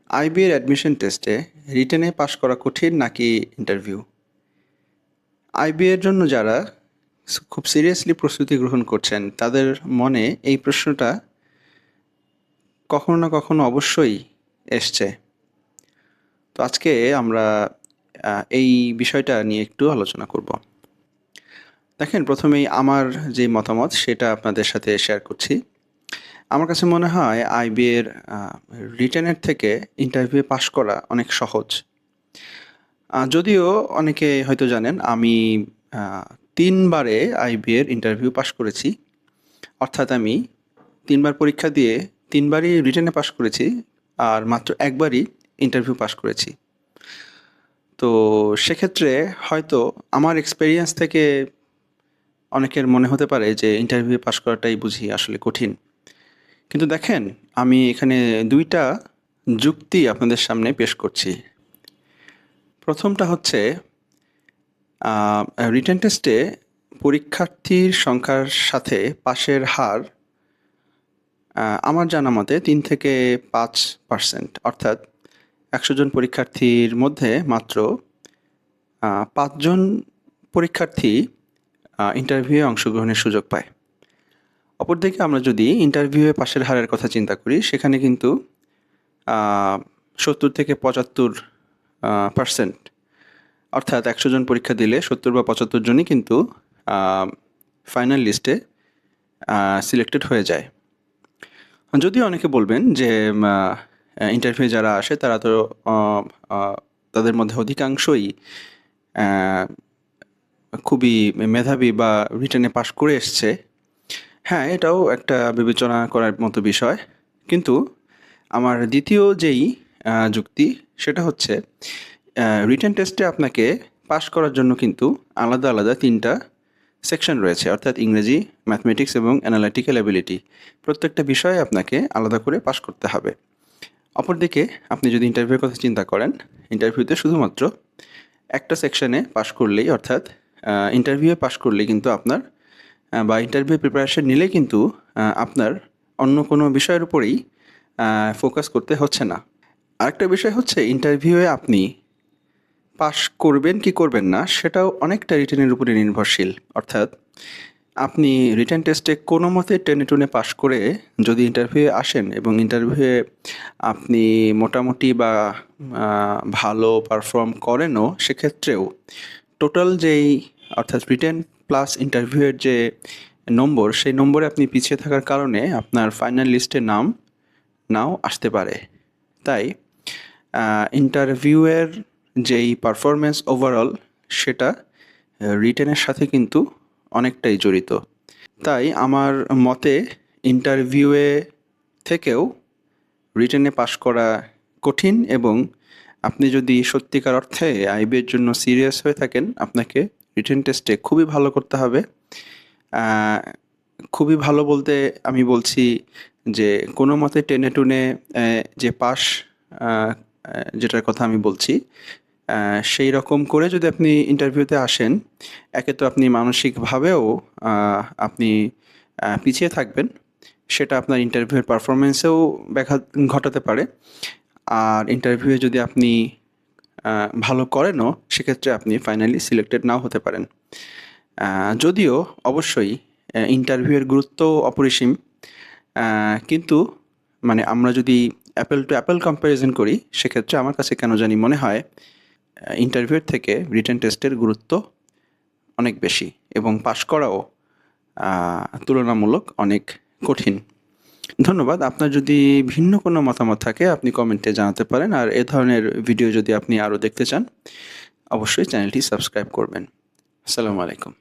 IB এর admission টেস্টে রিটেনে পাশ করা কঠিন নাকি ইন্টারভিউ? আইবি এর জন্য যারা খুব সিরিয়াসলি প্রস্তুতি গ্রহণ করছেন তাদের মনে এই প্রশ্নটা কখনো না কখনো অবশ্যই এসছে। তো আজকে আমরা এই বিষয়টা নিয়ে একটু আলোচনা করব। দেখেন, প্রথমেই আমার যে মতামত সেটা আপনাদের সাথে শেয়ার করছি। আমার কাছে মনে হয় আইবি এর রিটেনের থেকে ইন্টারভিউ পাশ করা অনেক সহজ। যদিও অনেকে হয়তো জানেন আমি ৩ বারে আইবি এর ইন্টারভিউ পাশ করেছি। অর্থাৎ আমি ৩ বার পরীক্ষা দিয়ে ৩ বারই রিটেনে পাশ করেছি আর মাত্র ১ বারই ইন্টারভিউ পাশ করেছি। তো সেক্ষেত্রে হয়তো আমার এক্সপেরিয়েন্স থেকে অনেকের মনে হতে পারে যে ইন্টারভিউ পাশ করাটাই বুঝি আসলে কঠিন। কিন্তু দেখেন, আমি এখানে ২টা যুক্তি আপনাদের সামনে পেশ করছি। প্রথমটা হচ্ছে রিটেন টেস্টে পরীক্ষার্থীর সংখ্যার সাথে পাশের হার আমার জানা মতে ৩ থেকে ৫%। অর্থাৎ ১০০ জন পরীক্ষার্থীর মধ্যে মাত্র ৫ জন পরীক্ষার্থী ইন্টারভিউয়ে অংশগ্রহণের সুযোগ পায়। অপরদিকে আমরা যদি ইন্টারভিউয়ে পাশের হারের কথা চিন্তা করি, সেখানে কিন্তু ৭০ থেকে ৭৫%। অর্থাৎ ১০০ জন পরীক্ষা দিলে ৭০ বা ৭৫ জনই কিন্তু ফাইনাল লিস্টে সিলেক্টেড হয়ে যায়। যদিও অনেকে বলবেন যে ইন্টারভিউ যারা আসে তারা তো তাদের মধ্যে অধিকাংশই খুবই মেধাবী বা রিটেনে পাশ করে এসছে। হ্যাঁ, এটাও একটা বিবেচনা করার মতো বিষয়। কিন্তু আমার দ্বিতীয় যেই যুক্তি সেটা হচ্ছে রিটেন টেস্টে আপনাকে পাশ করার জন্য কিন্তু আলাদা আলাদা ৩টা সেকশন রয়েছে। অর্থাৎ ইংরেজি, ম্যাথমেটিক্স এবং অ্যানালাইটিক্যাল অ্যাবিলিটি। প্রত্যেকটা বিষয়ে আপনাকে আলাদা করে পাশ করতে হবে। অপরদিকে আপনি যদি ইন্টারভিউর কথা চিন্তা করেন, ইন্টারভিউতে শুধুমাত্র একটা সেকশনে পাশ করলেই, অর্থাৎ ইন্টারভিউয়ে পাশ করলেই কিন্তু আপনার বা ইন্টারভিউ প্রিপারেশন নিলে কিন্তু আপনার অন্য কোনো বিষয়ের উপরেই ফোকাস করতে হচ্ছে না। আরেকটা বিষয় হচ্ছে ইন্টারভিউয়ে আপনি পাশ করবেন কি করবেন না সেটাও অনেকটা রিটেনের উপরে নির্ভরশীল। অর্থাৎ আপনি রিটেন টেস্টে কোনো মতে টেনে টুনে পাশ করে যদি ইন্টারভিউয়ে আসেন এবং ইন্টারভিউয়ে আপনি মোটামুটি বা ভালো পারফর্ম করেনও, সেক্ষেত্রেও টোটাল যেই অর্থাৎ রিটেন প্লাস ইন্টারভিউয়ের যে নম্বর, সেই নম্বরে আপনি পিছিয়ে থাকার কারণে আপনার ফাইনাল লিস্টে নাম নাও আসতে পারে। তাই ইন্টারভিউয়ের যেই পারফরমেন্স ওভারঅল, সেটা রিটেনের সাথে কিন্তু অনেকটাই জড়িত। তাই আমার মতে ইন্টারভিউয়ে থেকেও রিটেনে পাশ করা কঠিন, এবং আপনি যদি সত্যিকার অর্থে আইবির জন্য সিরিয়াস হয়ে থাকেন, আপনাকে রিটেন টেস্টে খুবই ভালো করতে হবে। খুবই ভালো বলতে আমি বলছি যে কোনো মতে টেনে টুনে যে পাস, যেটার কথা আমি বলছি, সেই রকম করে যদি আপনি ইন্টারভিউতে আসেন, একে তো আপনি মানসিকভাবেও আপনি পিছিয়ে থাকবেন, সেটা আপনার ইন্টারভিউয়ের পারফরমেন্সেও ব্যাঘাত ঘটাতে পারে। আর ইন্টারভিউয়ে যদি আপনি ভালো করেনও, সেক্ষেত্রে আপনি ফাইনালি সিলেক্টেড নাও হতে পারেন। যদিও অবশ্যই ইন্টারভিউয়ের গুরুত্ব অপরিসীম, কিন্তু মানে আমরা যদি অ্যাপেল টু অ্যাপেল কম্প্যারিজন করি, সেক্ষেত্রে আমার কাছে কেন জানি মনে হয় ইন্টারভিউয়ের থেকে রিটেন টেস্টের গুরুত্ব অনেক বেশি, এবং পাশ করাও তুলনামূলক অনেক কঠিন। ধন্যবাদ। আপনার যদি ভিন্ন কোনো মতামত থাকে আপনি কমেন্টে জানাতে পারেন। আর এ ধরনের ভিডিও যদি আপনি আরও দেখতে চান, অবশ্যই চ্যানেলটি সাবস্ক্রাইব করবেন। আসসালামু আলাইকুম।